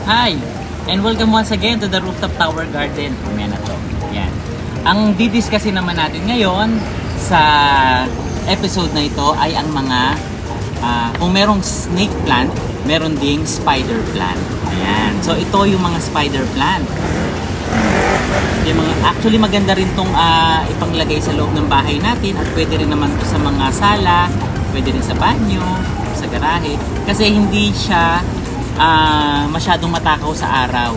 Hi! And welcome once again to the Rooftop Tower Garden. Mamaya na to. Yan. Ang didiscusin naman natin ngayon sa episode na ito ay ang mga kung merong snake plant, meron ding spider plant. Ayan. So ito yung mga spider plant. Actually maganda rin tong ipanglagay sa loob ng bahay natin at pwede rin naman to sa mga sala, pwede rin sa banyo, sa garahe. Kasi hindi siya masyadong matakaw sa araw.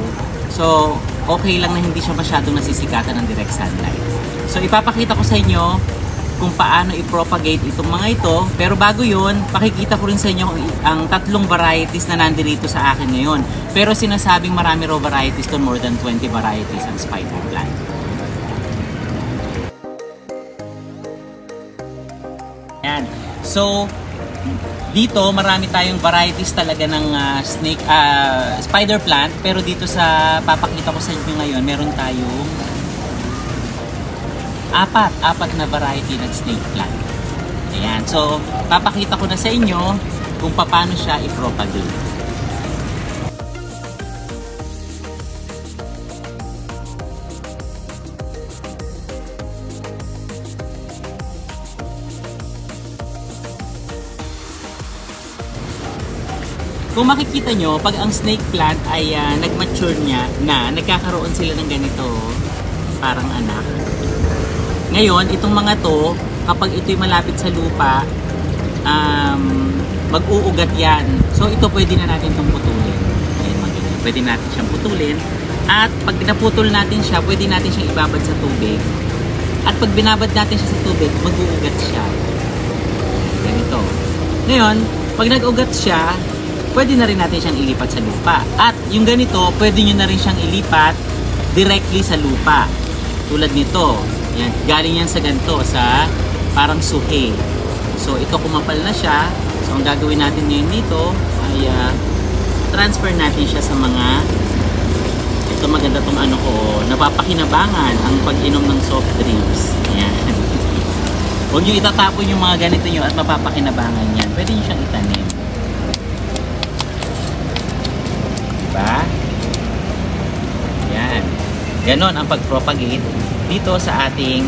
So, okay lang na hindi siya masyadong nasisikatan ng direct sunlight. So, ipapakita ko sa inyo kung paano i-propagate itong mga ito. Pero bago yun, pakikita ko rin sa inyo ang tatlong varieties na nandito sa akin ngayon. Pero sinasabing marami raw varieties doon, more than 20 varieties ang spider plant. Yan. So, dito marami tayong varieties talaga ng spider plant, pero dito sa papakita ko sa inyo ngayon, meron tayong apat na variety ng snake plant. Ayan, so papakita ko na sa inyo kung paano siya i-propagate. Kung makikita nyo, pag ang snake plant ay nag-mature niya na, nagkakaroon sila ng ganito, parang anak. Ngayon, itong mga to, kapag ito'y malapit sa lupa, mag-uugat yan. So, ito pwede na natin itong putulin. Ayan, pwede natin siyang putulin. At pag naputol natin siya, pwede natin siyang ibabad sa tubig. At pag binabad natin siya sa tubig, mag-uugat siya. Ganito. Ngayon, pag nag-ugat siya, pwede na rin natin siyang ilipat sa lupa. At yung ganito, pwede nyo na rin siyang ilipat directly sa lupa. Tulad nito. Yan, galing yan sa ganito, sa parang suhe. So, ito kumapal na siya. So, ang gagawin natin ngayon nito ay transfer natin siya sa mga ito maganda tong ano ko, napapakinabangan ang pag-inom ng soft drinks. Yan. Huwag nyo itatapon yung mga ganito nyo at mapapakinabangan yan. Pwede nyo siyang itanim. Diba? Yan. Ganon ang pag-propagate dito sa ating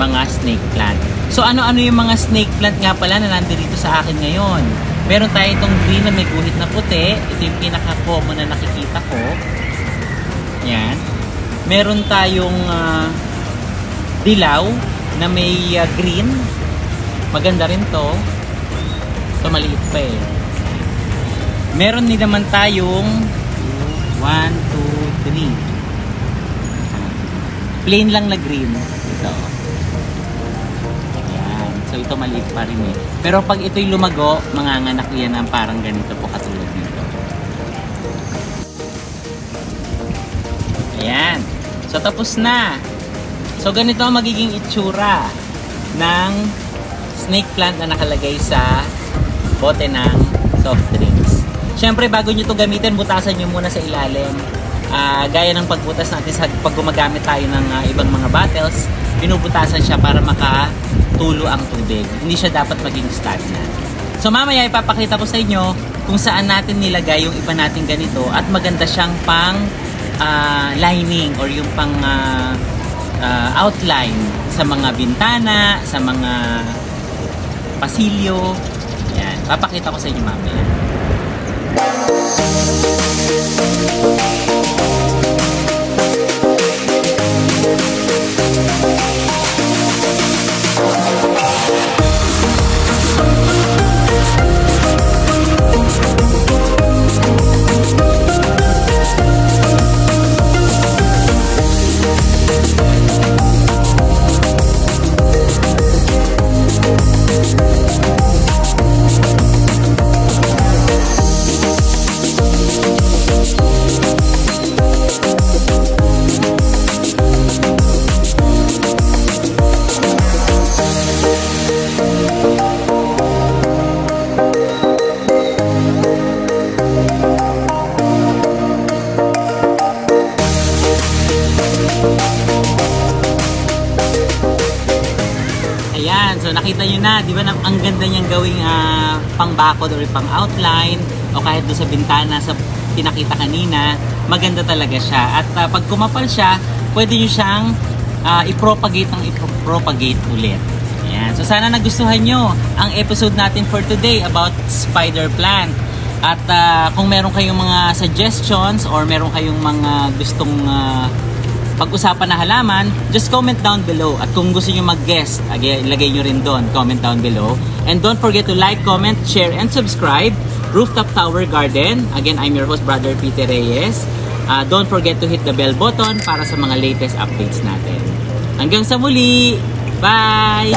mga snake plant. So ano-ano yung mga snake plant nga pala na nandito sa akin ngayon? Meron tayo itong green na may guhit na puti. Ito yung pinaka-common na nakikita ko. Yan. Meron tayong dilaw na may green. Maganda rin to. Ito maliit pa eh. Meron din naman tayong 1, 2, 3. Plain lang na green. Ito. Ayan. So ito maliit pa rin eh. Pero pag ito'y lumago, manganganak yan ng parang ganito po katulad nito. Ayan. So tapos na. So ganito ang magiging itsura ng snake plant na nakalagay sa bote ng soft drinks. Siyempre, bago nyo ito gamitin, butasan nyo muna sa ilalim. Gaya ng pagbutas natin sa pag gumagamit tayo ng ibang mga bottles, binubutasan siya para makatulo ang tubig. Hindi siya dapat maging stagnant. So mamaya ipapakita ko sa inyo kung saan natin nilagay yung iba natin ganito at maganda siyang pang lining or yung pang outline sa mga bintana, sa mga pasilyo. Yan. Papakita ko sa inyo mamaya. So nakita nyo na, di ba, ang ganda niyang gawing pang bakod or pang outline o kahit doon sa bintana, sa pinakita kanina, maganda talaga siya. At pag kumapal siya, pwede nyo siyang i-propagate ulit. Ayan. So sana nagustuhan nyo ang episode natin for today about spider plant. At kung meron kayong mga suggestions or meron kayong mga gustong pag-usapan na halaman, just comment down below. At kung gusto nyo mag-guest, ilagay nyo rin doon, comment down below. And don't forget to like, comment, share, and subscribe. Rooftop Tower Garden. Again, I'm your host, Brother Peter Reyes. Don't forget to hit the bell button para sa mga latest updates natin. Hanggang sa muli! Bye!